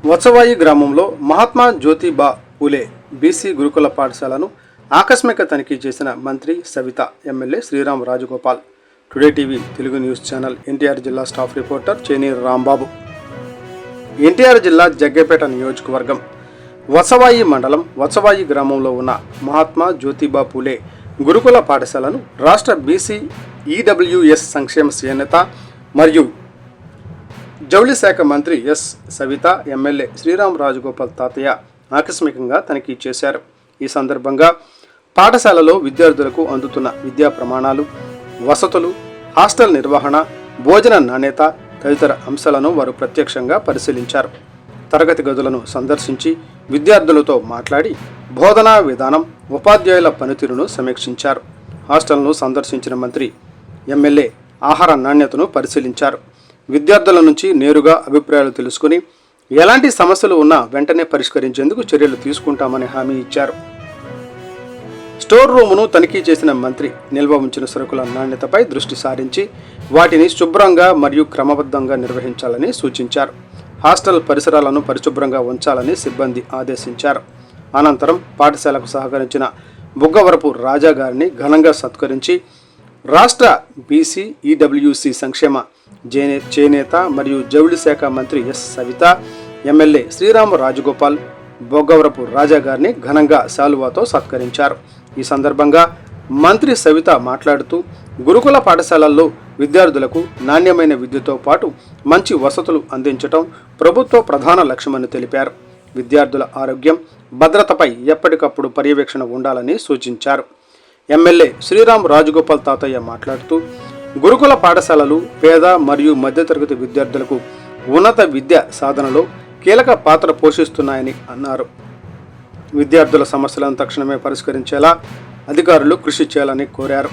వత్సవాయి గ్రామంలో మహాత్మా జ్యోతిబా పూలే బీసీ గురుకుల పాఠశాలను ఆకస్మిక తనిఖీ చేసిన మంత్రి Savitha, MLA Sriram Rajagopal. Today TV Telugu news channel NTR జిల్లా staff reporter Cheneru Rambabu. NTR జిల్లా జగ్గేపేట నియోజకవర్గం వత్సవాయి మండలం వత్సవాయి గ్రామంలో ఉన్న మహాత్మా జ్యోతిబా పూలే గురుకుల పాఠశాలను రాష్ట్ర బీసీ ఈడబ్ల్యూఎస్ సంక్షేమ చేనేత మరియు జౌళి శాఖ మంత్రి ఎస్ సవిత, ఎమ్మెల్యే శ్రీరామ్ రాజగోపాల్ తాతయ్య ఆకస్మికంగా తనిఖీ చేశారు. ఈ సందర్భంగా పాఠశాలలో విద్యార్థులకు అందుతున్న విద్యా ప్రమాణాలు, వసతులు, హాస్టల్ నిర్వహణ, భోజన నాణ్యత తదితర అంశాలను వారు ప్రత్యక్షంగా పరిశీలించారు. తరగతి గదులను సందర్శించి విద్యార్థులతో మాట్లాడి బోధనా విధానం, ఉపాధ్యాయుల పనితీరును సమీక్షించారు. హాస్టల్ను సందర్శించిన మంత్రి, ఎమ్మెల్యే ఆహార నాణ్యతను పరిశీలించారు. విద్యార్థుల నుంచి నేరుగా అభిప్రాయాలు తెలుసుకుని ఎలాంటి సమస్యలు ఉన్నా వెంటనే పరిష్కరించేందుకు చర్యలు తీసుకుంటామని హామీ ఇచ్చారు. స్టోర్ రూమును తనిఖీ చేసిన మంత్రి నిల్వ ఉంచిన సరుకుల నాణ్యతపై దృష్టి సారించి వాటిని శుభ్రంగా మరియు క్రమబద్ధంగా నిర్వహించాలని సూచించారు. హాస్టల్ పరిసరాలను పరిశుభ్రంగా ఉంచాలని సిబ్బంది ఆదేశించారు. అనంతరం పాఠశాలకు సహకరించిన బుగ్గవరపు రాజా గారిని ఘనంగా సత్కరించి రాష్ట్ర బీసీ ఈడబ్ల్యూసీ సంక్షేమ చేనేత మరియు జౌళి శాఖ మంత్రి ఎస్ సవిత, ఎమ్మెల్యే శ్రీరామ రాజగోపాల్ బొగ్గవరపు రాజా గారిని ఘనంగా శాలువాతో సత్కరించారు. ఈ సందర్భంగా మంత్రి సవిత మాట్లాడుతూ గురుకుల పాఠశాలల్లో విద్యార్థులకు నాణ్యమైన విద్యతో పాటు మంచి వసతులు అందించడం ప్రభుత్వ ప్రధాన లక్ష్యమని తెలిపారు. విద్యార్థుల ఆరోగ్యం, భద్రతపై ఎప్పటికప్పుడు పర్యవేక్షణ ఉండాలని సూచించారు. ఎమ్మెల్యే శ్రీరామ్ రాజగోపాల్ తాతయ్య మాట్లాడుతూ గురుకుల పాఠశాలలు పేద మరియు మధ్యతరగతి విద్యార్థులకు ఉన్నత విద్య సాధనలో కీలక పాత్ర పోషిస్తున్నాయని అన్నారు. విద్యార్థుల సమస్యలను తక్షణమే పరిష్కరించేలా అధికారులు కృషి చేయాలని కోరారు.